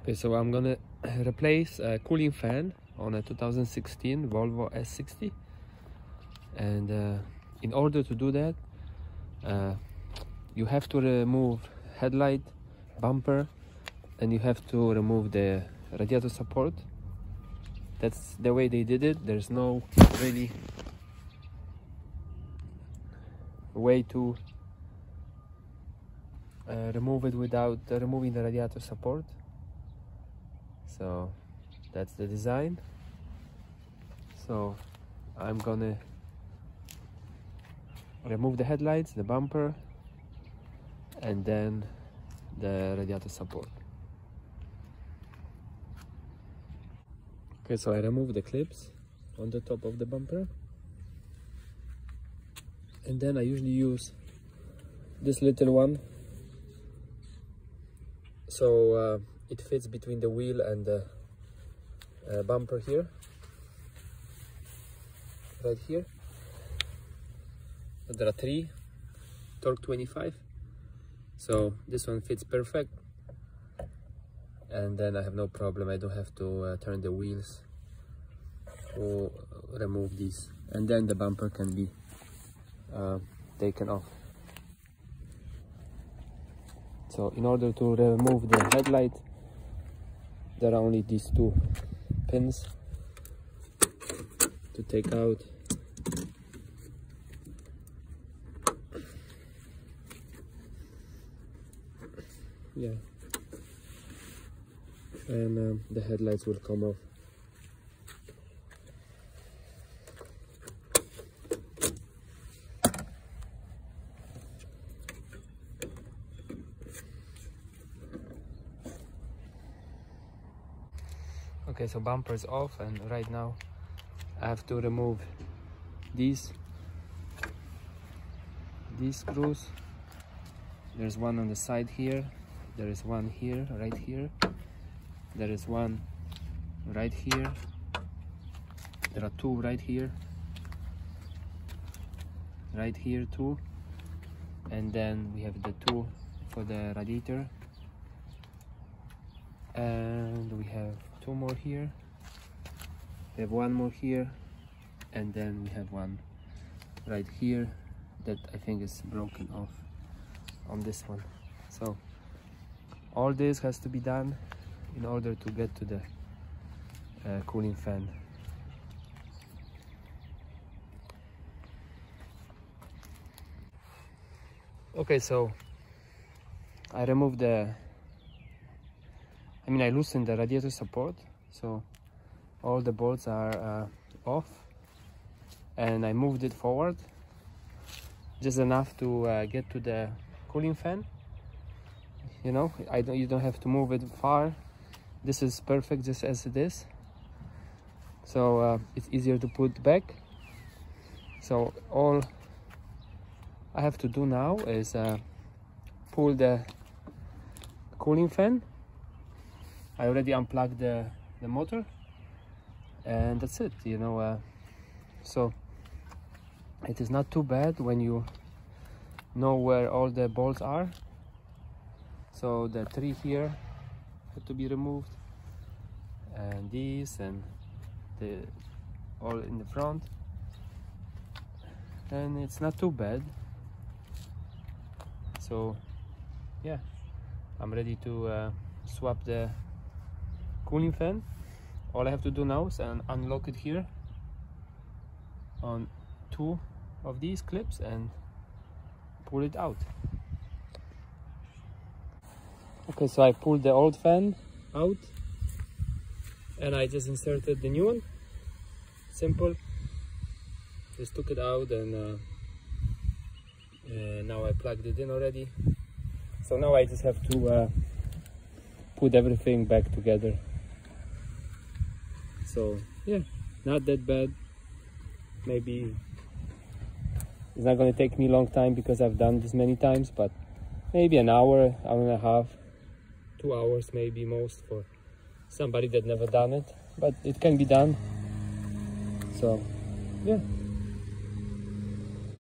Okay, so I'm gonna replace a cooling fan on a 2016 Volvo S60, and in order to do that you have to remove headlight, bumper, and you have to remove the radiator support. That's the way they did it. There's no really way to remove it without removing the radiator support. So that's the design. So I'm gonna remove the headlights, the bumper, and then the radiator support. Okay, so I remove the clips on the top of the bumper, and then I usually use this little one, so it fits between the wheel and the bumper here, right here. There are 3, torque 25, so this one fits perfect, and then I have no problem. I don't have to turn the wheels or remove these, and then the bumper can be taken off. So in order to remove the headlight, there are only these 2 pins to take out. Yeah, and the headlights will come off. Okay, so bumper is off, and right now I have to remove these screws. There's one on the side here, there is one here, right here, there is one right here, there are 2 right here too, and then we have the 2 for the radiator, and we have 2 more here, we have 1 more here, and then we have 1 right here that I think is broken off on this one. So all this has to be done in order to get to the cooling fan. Okay, so I removed I loosened the radiator support, so all the bolts are off, and I moved it forward just enough to get to the cooling fan. You know, you don't have to move it far. This is perfect just as it is, so it's easier to put back. So all I have to do now is pull the cooling fan. I already unplugged the motor, and that's it, you know. So it is not too bad when you know where all the bolts are. So the 3 here have to be removed, and these, and all in the front, and it's not too bad. So yeah, I'm ready to swap the cooling fan. All I have to do now is unlock it here on 2 of these clips and pull it out. Okay, so I pulled the old fan out, and I just inserted the new one. Simple. Just took it out, and now I plugged it in already. So now I just have to put everything back together. So yeah, not that bad. Maybe it's not going to take me a long time because I've done this many times, but maybe an hour, hour and a half, 2 hours maybe most for somebody that never done it, but it can be done. So yeah.